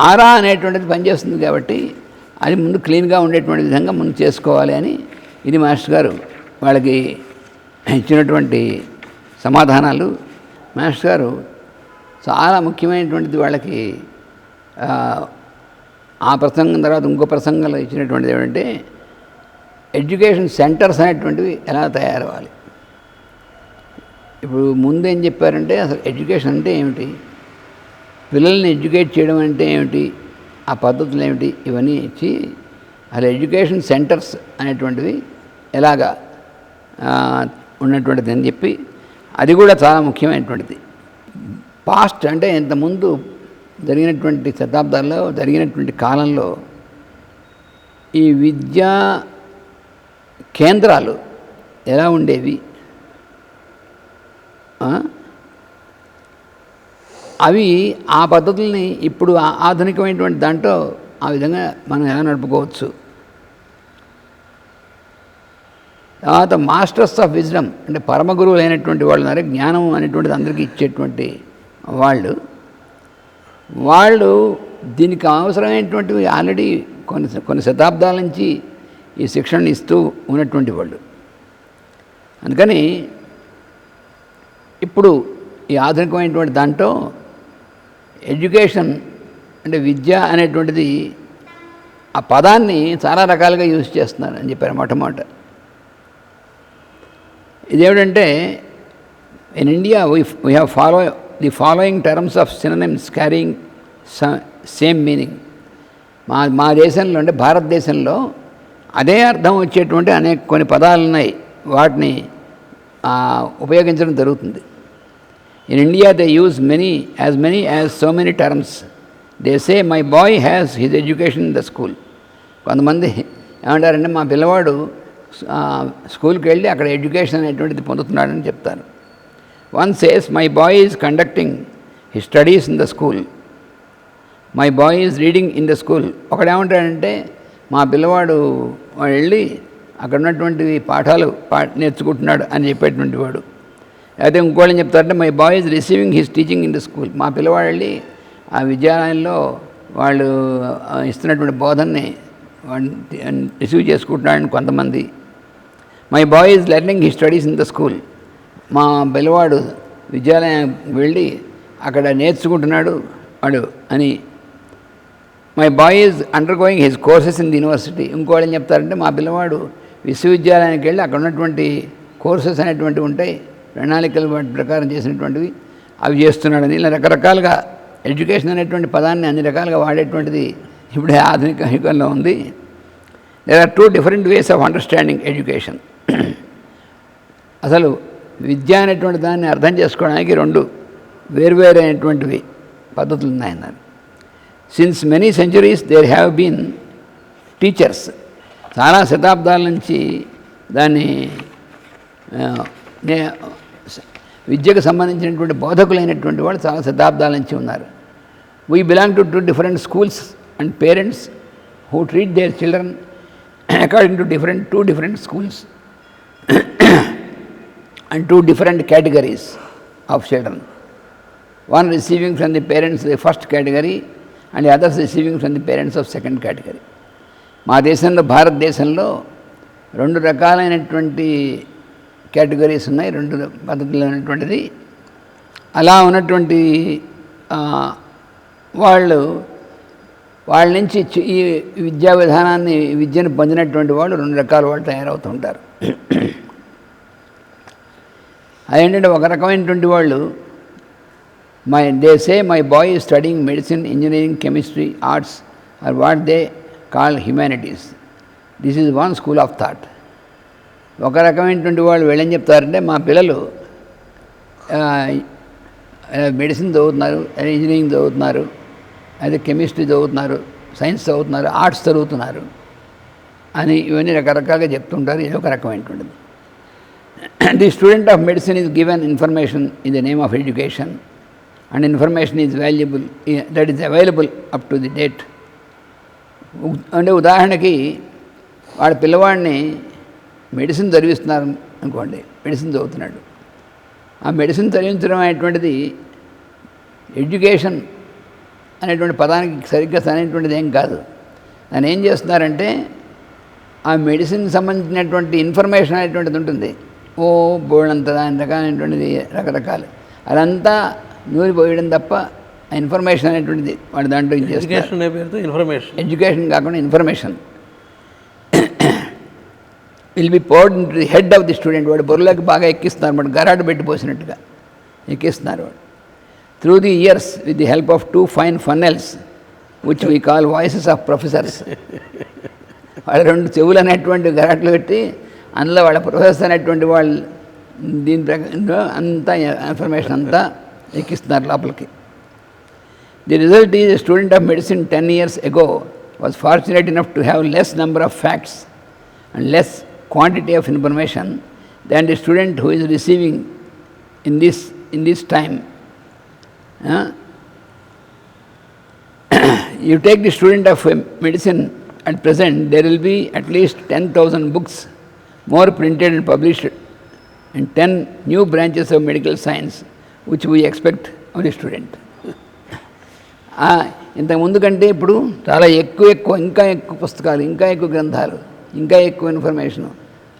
ఆరా అనేటువంటిది పనిచేస్తుంది కాబట్టి అది ముందు క్లీన్గా ఉండేటువంటి విధంగా ముందు చేసుకోవాలి అని ఇది మాస్టర్ గారు వాళ్ళకి ఇచ్చినటువంటి సమాధానాలు. మాస్టర్ గారు చాలా ముఖ్యమైనటువంటిది వాళ్ళకి ఆ ప్రసంగం తర్వాత ఇంకో ప్రసంగంలో ఇచ్చినటువంటిది ఏమంటే ఎడ్యుకేషన్ సెంటర్స్ అనేటువంటివి ఎలా తయారవ్వాలి. ఇప్పుడు ముందు ఏం చెప్పారంటే అసలు ఎడ్యుకేషన్ అంటే ఏమిటి, పిల్లల్ని ఎడ్యుకేట్ చేయడం అంటే ఏమిటి, ఆ పద్ధతులు ఏమిటి, ఇవన్నీ ఇచ్చి అసలు ఎడ్యుకేషన్ సెంటర్స్ అనేటువంటివి ఎలాగా ఉన్నటువంటిది అని చెప్పి అది కూడా చాలా ముఖ్యమైనటువంటిది. పాస్ట్ అంటే ఇంతకుముందు జరిగినటువంటి శతాబ్దాల్లో జరిగినటువంటి కాలంలో ఈ విద్యా కేంద్రాలు ఎలా ఉండేవి, అవి ఆ పద్ధతుల్ని ఇప్పుడు ఆధునికమైనటువంటి దాంట్లో ఆ విధంగా మనం ఎలా నడుపుకోవచ్చు. తర్వాత మాస్టర్స్ ఆఫ్ విజ్డమ్ అంటే పరమ గురువులు అయినటువంటి వాళ్ళు ఉన్నారు, జ్ఞానం అనేటువంటిది అందరికీ ఇచ్చేటువంటి వాళ్ళు దీనికి అవసరమైనటువంటివి ఆల్రెడీ కొన్ని శతాబ్దాల నుంచి ఈ శిక్షణ ఇస్తూ ఉన్నటువంటి వాళ్ళు. అందుకని ఇప్పుడు ఈ ఆధునికమైనటువంటి దాంట్లో ఎడ్యుకేషన్ అంటే విద్య అనేటువంటిది ఆ పదాన్ని చాలా రకాలుగా యూజ్ చేస్తున్నారు అని చెప్పారు. మొట్టమొదట ఇదేమిటంటే in India we have the following terms of synonyms carrying same meaning. మా దేశంలో అంటే భారతదేశంలో అదే అర్థం వచ్చేటువంటి కొన్ని పదాలు ఉన్నాయి, వాటిని ఉపయోగించడం జరుగుతుంది. In India they use as many as so many terms. They say my boy has his education in the school. కొంతమంది ఏమంటారంటే మా పిల్లవాడు స్కూల్కి వెళ్ళి అక్కడ ఎడ్యుకేషన్ అనేటువంటిది పొందుతున్నాడని చెప్తారు. One says my boy is conducting his studies in the school, my boy is reading in the school. ఒకడేమంటాడంటే మా పిల్లవాడు వెళ్ళి అక్కడ ఉన్నటువంటి పాఠాలు నేర్చుకుంటున్నాడు అని చెప్పేటువంటి వాడు. అయితే ఇంకోళ్ళని చెప్తారంటే my boy is receiving his teaching in the school, మా పిల్లవాడు వెళ్ళి ఆ విద్యాలయంలో వాళ్ళు ఇస్తున్నటువంటి బోధనని రిసీవ్ చేసుకుంటున్నాడని కొంతమంది. My boy is learning his studies in the school, మా పిల్లవాడు విద్యాలయం వెళ్ళి అక్కడ నేర్చుకుంటున్నాడు వాడు అని. My boy is under going his courses in the university, ఇంకోళ్ళు ఏం చెప్తారంటే మా పిల్లవాడు విశ్వవిద్యాలయానికి వెళ్ళి అక్కడ ఉన్నటువంటి కోర్సెస్ అనేటువంటివి ఉంటాయి, ప్రణాళికల వాటి ప్రకారం చేసినటువంటివి అవి చేస్తున్నాడని. ఇలా రకరకాలుగా ఎడ్యుకేషన్ అనేటువంటి పదాన్ని అన్ని రకాలుగా వాడేటువంటిది ఇప్పుడే ఆధునిక యుగంలో ఉంది. There are 2 different ways of understanding education. అసలు విద్య అనేటువంటి దాన్ని అర్థం చేసుకోవడానికి 2 వేరువేరైనటువంటివి పద్ధతులు ఉన్నాయన్నారు. Since many centuries there have been teachers, చాలా శతాబ్దాల నుంచి దాన్ని విద్యకు సంబంధించినటువంటి బోధకులైనటువంటి వాళ్ళు చాలా శతాబ్దాల నుంచి ఉన్నారు. We belong to 2 different schools and parents who treat their children according to 2 different schools and 2 different categories of children. One receiving from the parents the first category and the others receiving from the parents of second category. మా దేశంలో భారతదేశంలో 2 రకాలైనటువంటి categories ఉన్నాయి, 2 పద్ధతులు అనేటువంటిది. అలా ఉన్నటువంటి వాళ్ళ నుంచి ఈ విద్యా విధానాన్ని విద్యను పొందినటువంటి వాళ్ళు 2 రకాల వాళ్ళు తయారవుతుంటారు. అదేంటంటే ఒక రకమైనటువంటి వాళ్ళు they say my boy is studying medicine, engineering, chemistry, arts or what they call humanities. This is one school of thought. ఒక రకమైనటువంటి వాళ్ళు వీళ్ళని చెప్తారంటే మా పిల్లలు మెడిసిన్ చదువుతున్నారు, ఇంజనీరింగ్ చదువుతున్నారు, అదే కెమిస్ట్రీ చదువుతున్నారు, సైన్స్ చదువుతున్నారు, ఆర్ట్స్ చదువుతున్నారు అని ఇవన్నీ రకరకాలుగా చెప్తుంటారు. ఇది ఒక రకమైనటువంటిది. The student of medicine is given information in the name of education and information is valuable that is available up to the date. అంటే ఉదాహరణకి వాడి పిల్లవాడిని మెడిసిన్ చదివిస్తున్నారు అనుకోండి, మెడిసిన్ చదువుతున్నాడు. ఆ మెడిసిన్ చదివించడం అనేటువంటిది ఎడ్యుకేషన్ అనేటువంటి పదానికి సరిగ్గా సరైనటువంటిది ఏం కాదు. దాన్ని ఏం చేస్తున్నారంటే ఆ మెడిసిన్ సంబంధించినటువంటి ఇన్ఫర్మేషన్ అనేటువంటిది ఉంటుంది. బోళ్ళంత దాని రకాలైనటువంటిది రకరకాలు అదంతా నూరిపోయడం తప్ప ఆ ఇన్ఫర్మేషన్ అనేటువంటిది వాడు దాంట్లో ఎడ్యుకేషన్ కాకుండా information will be poured into the head of the student. వాడు బొర్రలోకి బాగా ఎక్కిస్తున్నారు, వాడు గరాటు పెట్టిపోసినట్టుగా ఎక్కిస్తున్నారు వాడు. Through the years with the help of 2 fine funnels which we call voices of professors. వాళ్ళ 2 చెవులు అనేటువంటి గరాట్లు పెట్టి అందులో వాళ్ళ ప్రొఫెసర్ అనేటువంటి వాళ్ళు దీని ప్రకారం అంతా ఇన్ఫర్మేషన్ అంతా ఎక్కిస్తున్నారు లోపలికి. The result is a student of medicine 10 years ago was fortunate enough to have less number of facts and less quantity of information than the student who is receiving in this time. You take the student of medicine at present, there will be at least 10,000 books more printed and published and 10 new branches of medical science which we expect of the student. ఇంతకుముందు కంటే ఇప్పుడు చాలా ఇంకా ఎక్కువ పుస్తకాలు, ఇంకా ఎక్కువ గ్రంథాలు, ఇంకా ఎక్కువ ఇన్ఫర్మేషను,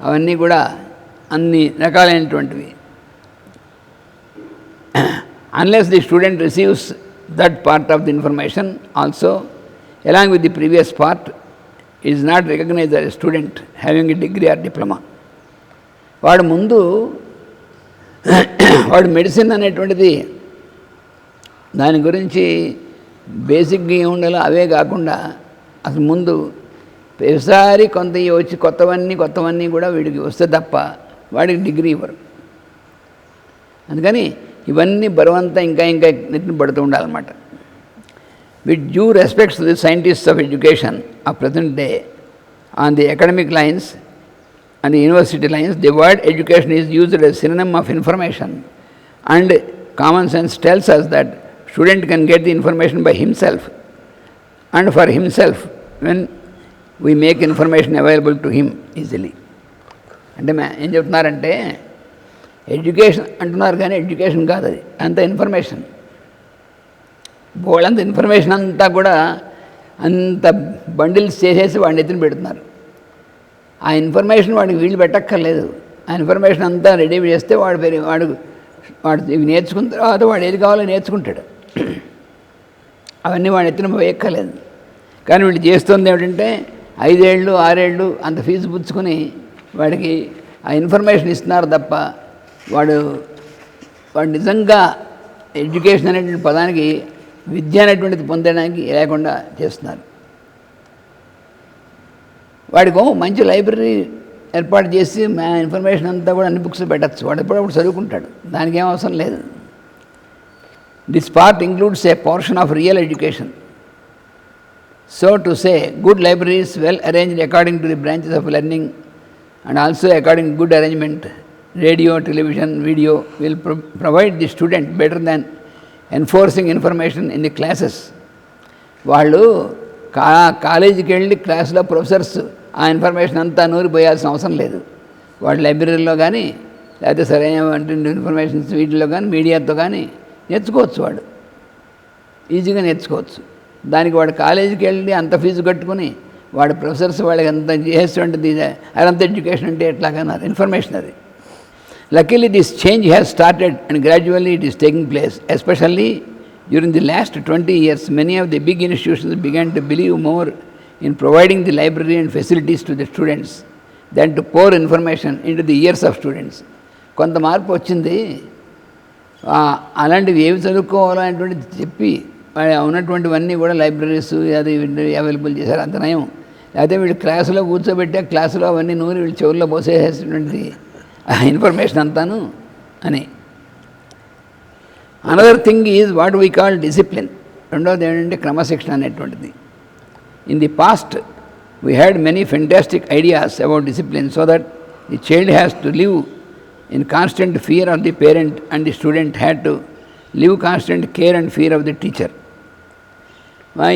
అవన్నీ కూడా అన్ని రకాలైనటువంటివి. Unless the student receives that part of the information also along with the previous part, is not recognized as a student having a degree or diploma. వాడు ముందు వాడు మెడిసిన్ అనేటువంటిది దాని గురించి బేసిక్గా ఉండాలి. అవే కాకుండా అసలు ముందు ప్రతిసారి కొంత వచ్చి కొత్తవన్నీ కూడా వీడికి వస్తే తప్ప వాడికి డిగ్రీ ఇవ్వరు. అందుకని ఇవన్నీ బరువంతా ఇంకా నెత్తిన పడుతూ ఉండాలన్నమాట. With due respects to the scientists of education of present day on the academic lines and the university lines, the word education is used as synonym of information, and common sense tells us that student can get the information by himself and for himself when we make information available to him easily. అంటే ఏం చెప్తున్నారంటే education అంటున్నారు కానీ education కాదు, అది అంత information. బోళ్ళంత information అంతా కూడా అంత బండిల్స్ చేసేసి వాడిని ఎత్తున పెడుతున్నారు. ఆ ఇన్ఫర్మేషన్ వాడికి వీళ్ళు పెట్టక్కర్లేదు. ఆ ఇన్ఫర్మేషన్ అంతా రెడీ చేస్తే వాడు ఇవి నేర్చుకున్న తర్వాత వాడు ఏది కావాలో నేర్చుకుంటాడు. అవన్నీ వాడు ఎత్తున వేయక్కర్లేదు. కానీ వీళ్ళు చేస్తుంది ఏమిటంటే 5 ఏళ్ళు 6 ఏళ్ళు అంత ఫీజు పుచ్చుకొని వాడికి ఆ ఇన్ఫర్మేషన్ ఇస్తున్నారు తప్ప వాడు నిజంగా ఎడ్యుకేషన్ అనేటువంటి పదానికి విద్య అనేటువంటిది పొందడానికి లేకుండా చేస్తున్నారు. వాడికి మంచి లైబ్రరీ ఏర్పాటు చేసి ఇన్ఫర్మేషన్ అంతా కూడా అన్ని బుక్స్ పెట్టచ్చు. వాడు ఎప్పుడప్పుడు చదువుకుంటాడు, దానికి ఏం అవసరం లేదు. This part includes A portion of real education. So to say good libraries well arranged according to the branches of learning and also according good arrangement, radio, television, video will provide the student better than enforcing information in the classes. వాళ్ళు కాలేజీకి వెళ్ళి క్లాస్లో professors ఆ information అంతా నూరిపోయాల్సిన అవసరం లేదు. వాడు లైబ్రరీలో కానీ లేకపోతే సరైన ఇన్ఫర్మేషన్స్ వీటిలో కానీ మీడియాతో కానీ నేర్చుకోవచ్చు. వాడు ఈజీగా నేర్చుకోవచ్చు. దానికి వాడు కాలేజీకి వెళ్ళి అంత ఫీజు కట్టుకుని వాడు ప్రొఫెసర్స్ వాళ్ళకి అంత చేసేటువంటిది అదంత ఎడ్యుకేషన్ అంటే ఎట్లాగన్నారు ఇన్ఫర్మేషన్ అది. Luckily, this change has started and gradually it is taking place. Especially during the last 20 years, many of the big institutions began to believe more in providing the library and facilities to the students than to pour information into the ears of students. కొంత మార్పు వచ్చింది. అలాంటివి ఏవి చదువుకోవాలో అనేటువంటిది చెప్పి ఉన్నటువంటివన్నీ కూడా libraries అది available చేశారు. అంత నయం. లేకపోతే వీళ్ళు క్లాసులో కూర్చోబెట్టే క్లాసులో అవన్నీ నూరి వీళ్ళు చెవుల్లో పోసేసేటువంటిది ఇన్ఫర్మేషన్ అంతాను అని. Another thing is what we call discipline. రెండవది ఏంటంటే క్రమశిక్షణ అనేటువంటిది. In the past we had many fantastic ideas about discipline so that the child has to live in constant fear of the parent and the student had to live constant care and fear of the teacher.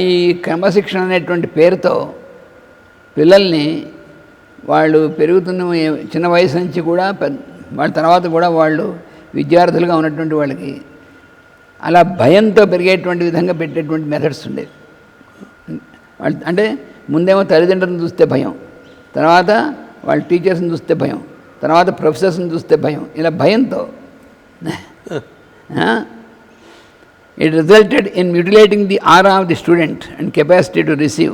ఈ క్రమశిక్షణ అనేటువంటి పేరుతో పిల్లల్ని వాళ్ళు పెరుగుతున్న చిన్న వయసు నుంచి కూడా వాళ్ళ తర్వాత కూడా వాళ్ళు విద్యార్థులుగా ఉన్నటువంటి వాళ్ళకి అలా భయంతో పెరిగేటువంటి విధంగా పెట్టేటువంటి మెథడ్స్ ఉండేవి. వాళ్ళు అంటే ముందేమో తల్లిదండ్రులను చూస్తే భయం, తర్వాత వాళ్ళ టీచర్స్ని చూస్తే భయం, తర్వాత ప్రొఫెసర్స్ని చూస్తే భయం, ఇలా భయంతో it resulted in mutilating the aura of the student and capacity to receive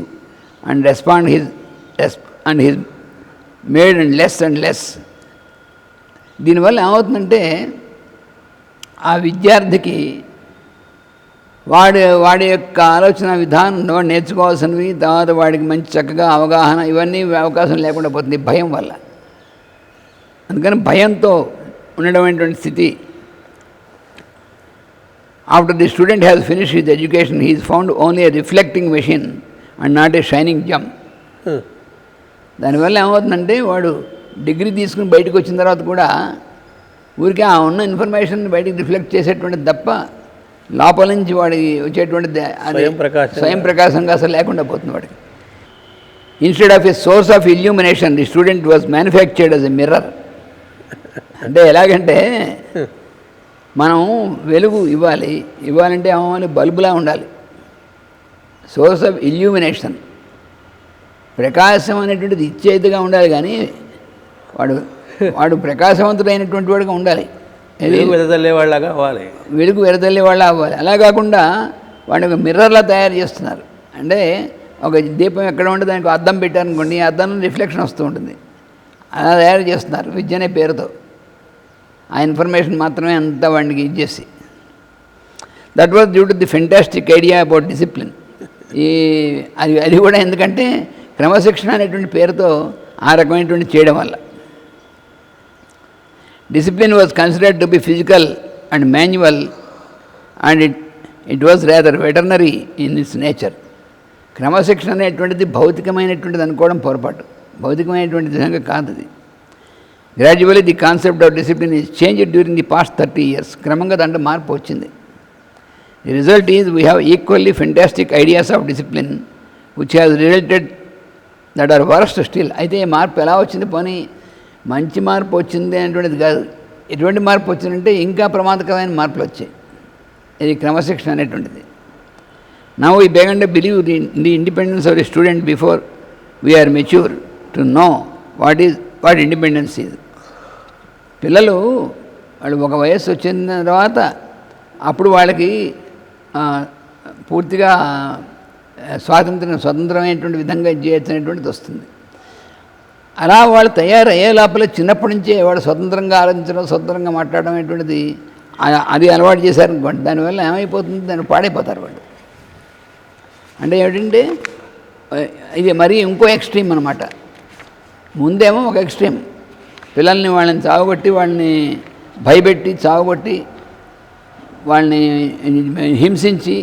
and respond and his made and less. దీనివల్ల ఏమవుతుందంటే ఆ విద్యార్థికి వాడి యొక్క ఆలోచన విధానం వాడు నేర్చుకోవాల్సినవి, తర్వాత వాడికి మంచి చక్కగా అవగాహన ఇవన్నీ అవకాశం లేకుండా పోతుంది భయం వల్ల. అందుకని భయంతో ఉండడమైనటువంటి స్థితి. After the student has finished his education, he is found only a reflecting machine and not a shining gem. దానివల్ల ఏమవుతుందంటే వాడు డిగ్రీ తీసుకుని బయటకు వచ్చిన తర్వాత కూడా ఊరికే ఆ ఉన్న ఇన్ఫర్మేషన్ బయటికి రిఫ్లెక్ట్ చేసేటువంటిది తప్ప లోపల నుంచి వాడికి వచ్చేటువంటిది స్వయం ప్రకాశంగా అసలు లేకుండా పోతుంది వాడికి. Instead of a source of illumination the student was manufactured as a mirror. అంటే ఎలాగంటే మనం వెలుగు ఇవ్వాలంటే ఏమవ్వాలి, బల్బులా ఉండాలి. సోర్స్ ఆఫ్ ఇల్యూమినేషన్, ప్రకాశం అనేటువంటిది ఇచ్చేదిగా ఉండాలి, కానీ వాడు ప్రకాశవంతుడైనటువంటి వాడుగా ఉండాలి. వెలుగు వెదజల్లేవాళ్ళ అవ్వాలి. అలా కాకుండా వాడిని ఒక మిర్రర్లా తయారు చేస్తున్నారు. అంటే ఒక దీపం ఎక్కడ ఉంటే దానికి అద్దం పెట్టారనుకోండి, ఆ అద్దంలో రిఫ్లెక్షన్ వస్తూ ఉంటుంది. అలా తయారు చేస్తున్నారు విద్య అనే పేరుతో. ఆ ఇన్ఫర్మేషన్ మాత్రమే అంతా వాడికి ఇచ్చేసి. That was due to the fantastic idea about discipline. అది కూడా ఎందుకంటే క్రమశిక్షణ అనేటువంటి పేరుతో ఆ రకమైనటువంటి చేయడం వల్ల. Discipline was considered to be physical and manual and it was rather veterinary in it's nature. క్రమశిక్షణ అనేటువంటిది భౌతికమైనటువంటిది అనుకోవడం పొరపాటు. భౌతికమైనటువంటి విధంగా కాదు అది. Gradually the concept of discipline is changed during the past 30 years. క్రమంగా దాంట్లో మార్పు వచ్చింది. The result is we have equally fantastic ideas of discipline which has resulted that or worst still. అయితే ఈ మార్పు ఎలా వచ్చింది, పోనీ మంచి మార్పు వచ్చింది అనేటువంటిది కాదు. ఎటువంటి మార్పు వచ్చిందంటే ఇంకా ప్రమాదకరమైన మార్పులు వచ్చాయి. ఇది క్రమశిక్షణ అనేటువంటిది. Now we began to believe the independence of the student before we are mature to know what independence is. పిల్లలు వాళ్ళు ఒక వయస్సు వచ్చిన తర్వాత అప్పుడు వాళ్ళకి పూర్తిగా స్వతంత్రమైనటువంటి విధంగా చేయొచ్చనేటువంటిది వస్తుంది. అలా వాళ్ళు తయారయ్యే లోపల చిన్నప్పటి నుంచే వాడు స్వతంత్రంగా ఆలోచించడం, స్వతంత్రంగా మాట్లాడడం అనేటువంటిది అది అలవాటు చేశారనుకోండి, దానివల్ల ఏమైపోతుంది, దాన్ని పాడైపోతారు వాళ్ళు. అంటే ఏమిటంటే ఇది మరీ ఇంకో ఎక్స్ట్రీమ్ అనమాట. ముందేమో ఒక ఎక్స్ట్రీమ్, వాళ్ళని చావగొట్టి, వాళ్ళని భయపెట్టి చావగొట్టి, వాళ్ళని హింసించి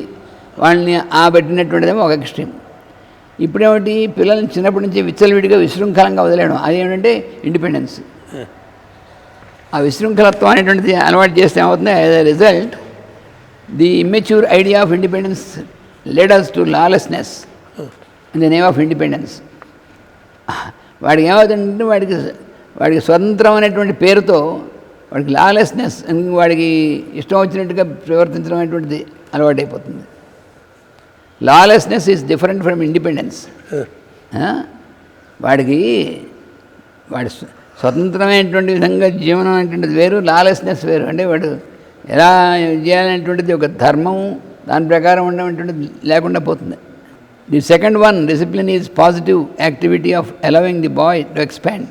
వాళ్ళని పెట్టినటువంటిదేమో ఒక ఎక్స్ట్రీమ్. ఇప్పుడేమిటి, పిల్లల్ని చిన్నప్పటి నుంచి విచ్చలవిడిగా విశృంఖలంగా వదిలేయడం, అదేమిటంటే ఇండిపెండెన్స్. ఆ విశృంఖలత్వం అనేటువంటిది అలవాటు చేస్తే ఏమవుతుంది, as a result the immature idea of independence led us to lawlessness in the name of independence. వాడికి ఏమవుతుందంటే వాడికి స్వతంత్రం అనేటువంటి పేరుతో వాడికి లాలెస్నెస్, వాడికి ఇష్టం వచ్చినట్టుగా ప్రవర్తించడం అనేటువంటిది అలవాటైపోతుంది. Lawlessness is different from independence. వాడి స్వతంత్రమైనటువంటి విధంగా జీవనం అనేటువంటిది వేరు, లాలెస్నెస్ వేరు. అంటే వాడు ఎలా చేయాలనేటువంటిది ఒక ధర్మం, దాని ప్రకారం ఉండేటువంటిది లేకుండా పోతుంది. The second one, discipline is positive activity of allowing the bye to expand.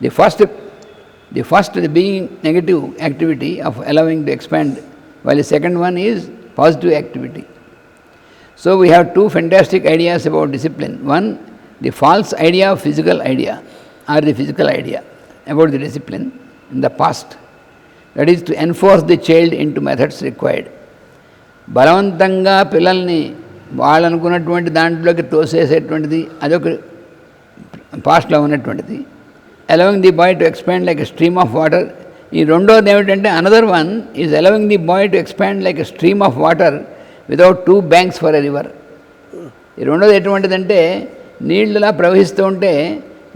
The first being negative activity of allowing to expand, while the second one is positive activity. So we have two fantastic ideas about discipline. One, the false idea of physical idea or the physical idea about the discipline in the past. That is to enforce the child in to methods required. బలవంతంగా పిల్లల్ని వాళ్ళు అనుకున్నటువంటి దాంట్లోకి తోసేసేటువంటిది అదొక పాస్ట్లో ఉన్నటువంటిది. Allowing the bye to expand like a stream of water. ఈ రెండోది ఏమిటంటే another one is allowing the bye to expand like a stream of water without 2 banks for a river. ఈ రెండోది ఎటువంటిదంటే నీళ్ళలా ప్రవహిస్తూ ఉంటే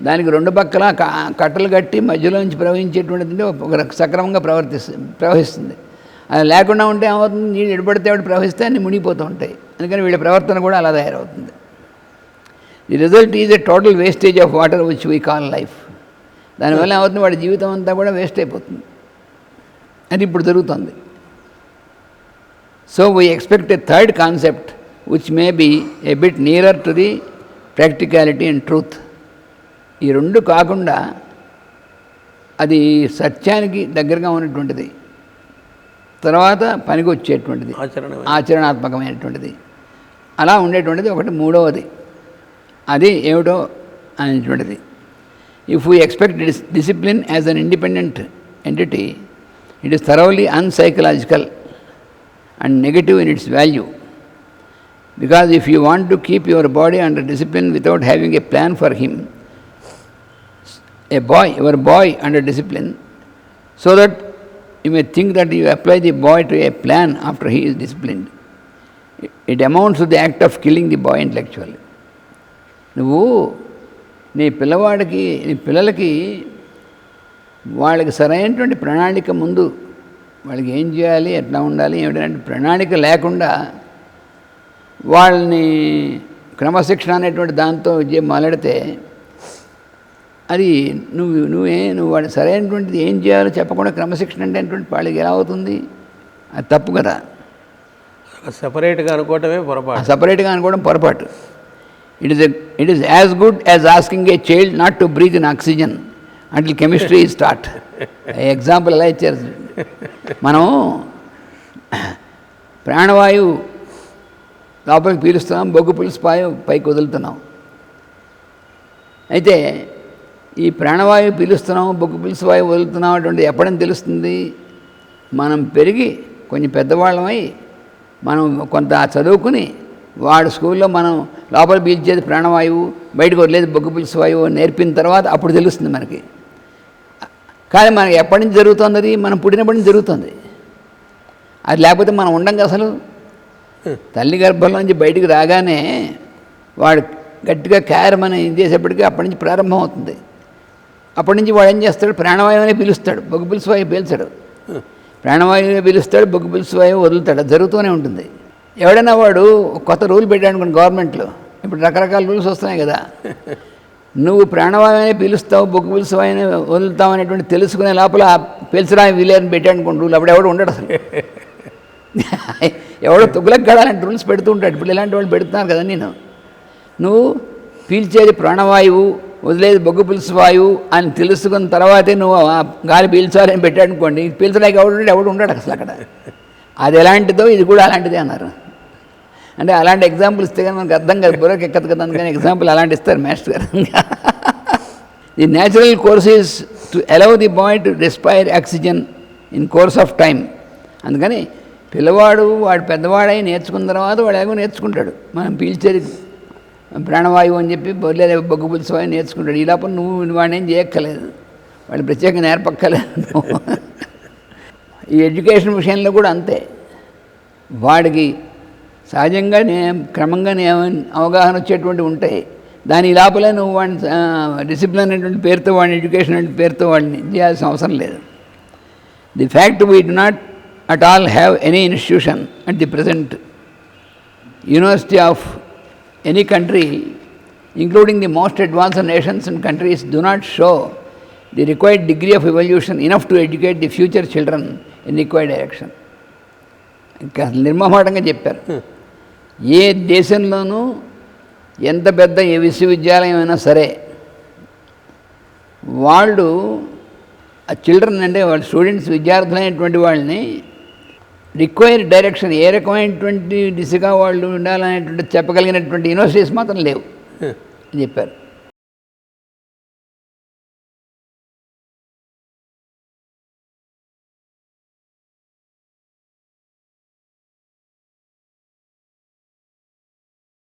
దానికి 2 పక్కల కట్టలు కట్టి మధ్యలో నుంచి ప్రవహించేటువంటిది ఒక సక్రమంగా ప్రవహిస్తుంది. అది లేకుండా ఉంటే ఏమవుతుంది, నీళ్ళు ఎడబడితే వాడు ప్రవహిస్తే అన్ని మునిగిపోతూ ఉంటాయి. అందుకని వీళ్ళ ప్రవర్తన కూడా అలా తయారవుతుంది. The result is a total wastage of water which we call life. దానివల్ల ఏమవుతుంది, వాడి జీవితం అంతా కూడా వేస్ట్ అయిపోతుంది. అది ఇప్పుడు జరుగుతుంది. So we expect a third concept which may be a bit nearer to the practicality and truth. ఈ రెండు కాకుండా అది సత్యానికి దగ్గరగా ఉన్నటువంటిది, తర్వాత పనికి వచ్చేటువంటిది, ఆచరణాత్మకమైనటువంటిది, అలా ఉండేటువంటిది ఒకటి మూడవది. అది ఏమిటో అనేటువంటిది. If we expect discipline as an independent entity, it is thoroughly unpsychological and negative in its value. Because if you want to keep your body under discipline without having a plan for him, your boy under discipline, so that you may think that you apply the boy to a plan after he is disciplined, it amounts to the act of killing the boy intellectually. నువ్వు నీ పిల్లలకి వాళ్ళకి సరైనటువంటి ప్రణాళిక ముందు వాళ్ళకి ఏం చేయాలి, ఎట్లా ఉండాలి, ఏమిటంటే ప్రణాళిక లేకుండా వాళ్ళని క్రమశిక్షణ అనేటువంటి దాంతో మొదలెడితే అది నువ్వు వాడు సరైనటువంటిది ఏం చేయాలో చెప్పకుండా క్రమశిక్షణ అనేటువంటి వాళ్ళకి ఎలా అవుతుంది? అది తప్పు కదా. సపరేట్గా అనుకోవడం పొరపాటు. It is as good as asking a child not to breathe in oxygen until chemistry is start. Example ఎలా ఇచ్చారు. మనం ప్రాణవాయువు లోపలికి పీలుస్తున్నాం, బొగ్గు పులుసు పైకి వదులుతున్నాం. అయితే ఈ ప్రాణవాయువు పీలుస్తున్నాం, బొగ్గు పులుసు వాయువు వదులుతున్నాం అటువంటి ఎప్పుడని తెలుస్తుంది? మనం పెరిగి కొంచెం పెద్దవాళ్ళమై మనం కొంత చదువుకుని వాడు స్కూల్లో మనం లోపల పీల్చేది ప్రాణవాయువు, బయటకు వదిలేదు బొగ్గు పులుసు వాయువు నేర్పిన తర్వాత అప్పుడు తెలుస్తుంది మనకి. కానీ మనకి ఎప్పటి నుంచి జరుగుతుంది? అది మనం పుట్టినప్పటి నుంచి జరుగుతుంది. అది లేకపోతే మనం ఉండంగా అసలు తల్లి గర్భంలోంచి బయటికి రాగానే వాడు గట్టిగా క్యారమని ఇది చేసేప్పటికీ అప్పటి నుంచి ప్రారంభం అవుతుంది. అప్పటి నుంచి వాడు ఏం చేస్తాడు? ప్రాణవాయువునే పిలుస్తాడు, బొగ్గు పులుసు వాయువు పీల్చాడు. ప్రాణవాయువునే పిలుస్తాడు, బొగ్గు పులుసు వాయువు వదులుతాడు. అది జరుగుతూనే ఉంటుంది. ఎవడైనా వాడు కొత్త రూల్ పెట్టాడు అనుకోండి గవర్నమెంట్లో, ఇప్పుడు రకరకాల రూల్స్ వస్తున్నాయి కదా, నువ్వు ప్రాణవాయువునే పీలుస్తావు, బొగ్గు పులుసు వాయువునే వదులుతావు అనేటువంటి తెలుసుకునే లోపల పీల్చరా వీలేని పెట్టాడు అనుకోండి రూల్, అప్పుడు ఎవడు ఉండడు అసలు. ఎవడో తుగ్గులకు గడాలంటే రూల్స్ పెడుతూ ఉంటాడు. ఇప్పుడు ఇలాంటి వాళ్ళు పెడుతున్నారు కదా. నువ్వు పీల్చేది ప్రాణవాయువు, వదిలేది బొగ్గు పులుసు వాయువు అని తెలుసుకున్న తర్వాతే నువ్వు గాలి పీల్చాలని పెట్టాడు అనుకోండి, పీల్చడానికి ఎవడు ఉండడు అసలు అక్కడ. అది ఎలాంటిదో ఇది కూడా అలాంటిదే అన్నారు. అంటే అలాంటి ఎగ్జాంపుల్ ఇస్తే కానీ మనకు అర్థం కాదు, బుర్రకు ఎక్కదు కదా. అందుకని ఎగ్జాంపుల్ అలాంటి ఇస్తారు మాస్టర్ గారు. The natural course is to allow the bye to respire oxygen in course of time. అందుకని పిల్లవాడు వాడు పెద్దవాడై నేర్చుకున్న తర్వాత వాడు ఎలాగో నేర్చుకుంటాడు. మనం పీల్చేది ప్రాణవాయువు అని చెప్పి బొర్లే బొగ్గు పులుసు వాయువు నేర్చుకుంటాడు. ఈ లోపల నువ్వు వాడిని ఏం చేయక్కర్లేదు, వాడు ప్రత్యేకంగా నేర్పక్కర్లేదు. ఈ ఎడ్యుకేషన్ విషయంలో కూడా అంతే. వాడికి సహజంగా క్రమంగా అవగాహన వచ్చేటువంటి ఉంటాయి. దాని లోపలే నువ్వు వాడిని డిసిప్లిన్ అనేటువంటి పేరుతో వాడిని ఎడ్యుకేషన్ అనే పేరుతో వాడిని చేయాల్సిన అవసరం లేదు. The fact we do not at all have any institution at the present university of any country, including the most advanced nations and countries, do not show the required degree of evolution enough to educate the future children in required direction. ఇంకా నిర్మమాటంగా చెప్పారు. ఏ దేశంలోనూ ఎంత పెద్ద ఏ విశ్వవిద్యాలయం అయినా సరే వాళ్ళు ఆ చిల్డ్రన్ అంటే వాళ్ళ స్టూడెంట్స్ విద్యార్థులైనటువంటి వాళ్ళని రిక్వైర్డ్ డైరెక్షన్ ఏ రకమైనటువంటి దిశగా వాళ్ళు ఉండాలనేటువంటి చెప్పగలిగినటువంటి యూనివర్సిటీస్ మాత్రం లేవు అని చెప్పారు.